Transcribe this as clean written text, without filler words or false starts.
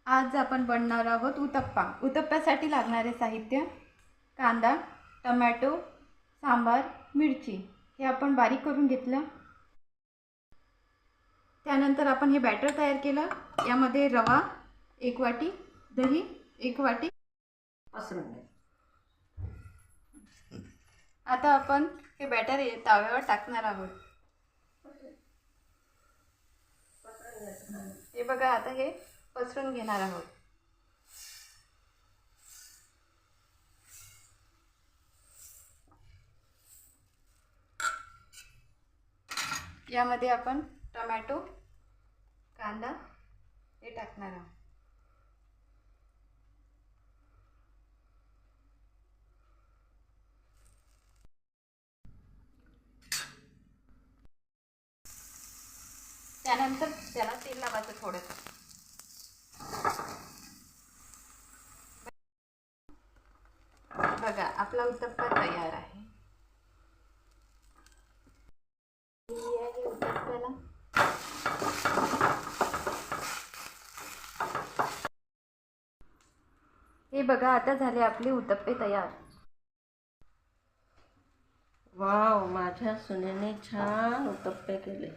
आज आपण बनवणार आहोत उत्तप्पा। उत्तप्प्यासाठी लागणारे साहित्य: कांदा, टोमॅटो, सांबार, मिरची हे आपण बारीक करून घेतलं। त्यानंतर आपण हे बॅटर तयार केलं। यामध्ये रवा 1 वाटी, दही 1 वाटी पसरून घ्या। आता आपण हे बॅटर तव्यावर टाकणार आहोत। हे बघा, आता हे पसरून घेणार आहोत। यामध्ये आपण टोमॅटो, कांदा हे टाकणार आहोत। त्यानंतर त्याला तेल लावायचं थोडंसं। बघा, आपला उत्तप्पा तयार आहे। उत्तप्प्याला हे बघा, आता झाले आपले उत्तप्पे तयार। वाव, माझ्या सुनेने छान उत्तप्पे केले।